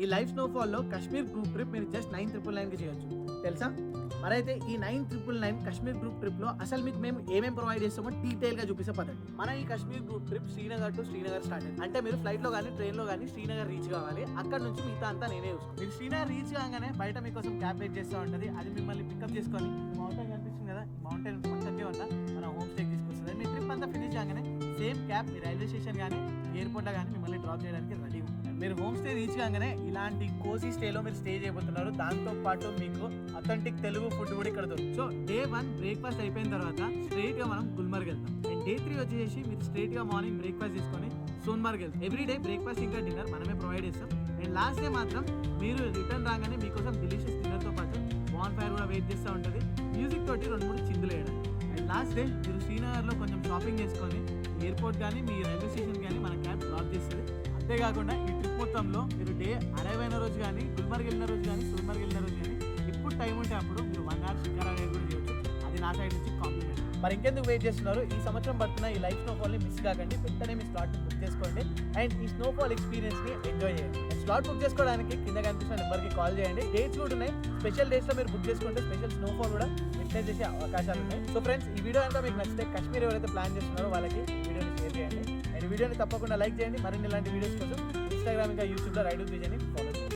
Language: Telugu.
ఈ లైవ్ స్నోఫాల్ లో కాశ్మీర్ గ్రూప్ ట్రిప్ మీరు జస్ట్ 9,999 కి చేయొచ్చు తెలుసా. మరైతే ఈ 9,999 కాశ్మీర్ గ్రూప్ ట్రిప్ లో అసలు మీకు మేము ఏమేమి ప్రొవైడ్ చేస్తామో డీటెయిల్ గా చూపిస్తే పదండి. మన ఈ Kashmir group trip Srinagar to Srinagar start అయింది. అంటే మీరు ఫ్లైట్ లో కానీ ట్రైన్ లో కానీ శ్రీనగర్ రీచ్ కావాలి. అక్కడ నుంచి మిగతా అంతా నేనే చూసుకోవాలి. మీరు శ్రీనగర్ రీచ్ కాగానే బయట మీకోసం క్యాబ్ వెయిట్ చేస్తూ ఉంటుంది. అది మిమ్మల్ని పికప్ చేసుకొని మౌంటైన్ కనిపిస్తుంది కదా, మౌంటైన్ పక్కకే ఉన్న మన హోమ్ స్టే తీసుకొస్తుంది. మీ ట్రిప్ అంతా ఫినిష్ కాగానే సేమ్ క్యాబ్ మీ రైల్వే స్టేషన్ కానీ ఎయిర్పోర్ట్ లో కానీ మిమ్మల్ని డ్రాప్ చేయడానికి రెడీ ఉంటుంది. మీరు హోమ్ స్టే రీచ్ కాగానే ఇలాంటి కోసీ స్టేలో మీరు స్టే చేయబోతున్నారు. దాంతో పాటు మీకు అథెంటిక్ తెలుగు ఫుడ్ కూడా ఇక్కడ దొరుకుతుంది. సో డే 1 బ్రేక్ఫాస్ట్ అయిపోయిన తర్వాత స్ట్రైట్ గా మనం గుల్మర్గ్ వెళ్తాం. అండ్ డే 3 వచ్చేసి మీరు స్ట్రైట్ గా మార్నింగ్ బ్రేక్ఫాస్ట్ తీసుకొని సోన్మార్గ్ వెళ్తాం. ఎవ్రీ డే బ్రేక్ఫాస్ట్ ఇంకా డిన్నర్ మనమే ప్రొవైడ్ చేస్తాం. అండ్ లాస్ట్ డే మాత్రం మీరు రిటర్న్ రాగానే మీకోసం డెలిషియస్ డిన్నర్ తో పాటు బాన్ ఫైర్ కూడా వెయిట్ చేస్తూ ఉంటుంది. మ్యూజిక్ తోటి 2-3 చిందులు వేయడం. అండ్ లాస్ట్ డే మీరు శ్రీనగర్ లో కొంచెం షాపింగ్ చేసుకొని ఎయిర్పోర్ట్ కానీ మీ రైల్వే స్టేషన్ కానీ మన క్యాబ్ డ్రాప్ చేస్తుంది. అంతేకాకుండా ఈ ట్రిప్ మొత్తంలో మీరు డే అరైవ్ అయిన రోజు కానీ గుల్మర్గ్ వెళ్ళిన రోజు కానీ సోన్మార్గ్ వెళ్ళిన రోజు కానీ ఎప్పుడు టైం ఉంటే అప్పుడు మీరు 1 hour షికారా రైడ్ కూడా చేయొచ్చు. అది నా సైడ్ నుంచి కాంప్లిమెంట్. మరి ఇంకెందుకు వెయిట్ చేస్తున్నారు? ఈ సంవత్సరం పడుతున్న ఈ లైవ్ స్నోఫాల్ ని మిస్ కాకండి. వెంటనే మీ స్లాట్ బుక్ చేసుకోండి అండ్ ఈ స్నోఫాల్ ఎక్స్పీరియన్స్ ని ఎంజాయ్ చేయండి. స్లాట్ బుక్ చేసుకోవడానికి కింద కనిపిస్తున్న నెంబర్కి కాల్ చేయండి. డేట్స్ కూడా ఉన్నాయి. స్పెషల్ డేట్స్ లో మీరు బుక్ చేసుకుంటే స్పెషల్ స్నోఫాల్ కూడా విట్నెస్ చేసే అవకాశాలు ఉన్నాయి. సో ఫ్రెండ్స్, ఈ వీడియో కనుక మీకు నచ్చితే కాశ్మీర్ ఎవరైతే ప్లాన్ చేస్తున్నారో వాళ్ళకి ఈ వీడియోని షేర్ చేయండి. అండ్ ఈ వీడియోని తప్పకుండా లైక్ చేయండి. మరిన్ని ఇలాంటి వీడియోస్ కోసం ఇన్స్టాగ్రామ్ ఇంకా యూట్యూబ్లో రైడ్ విత్ విజయ్ని ఫాలో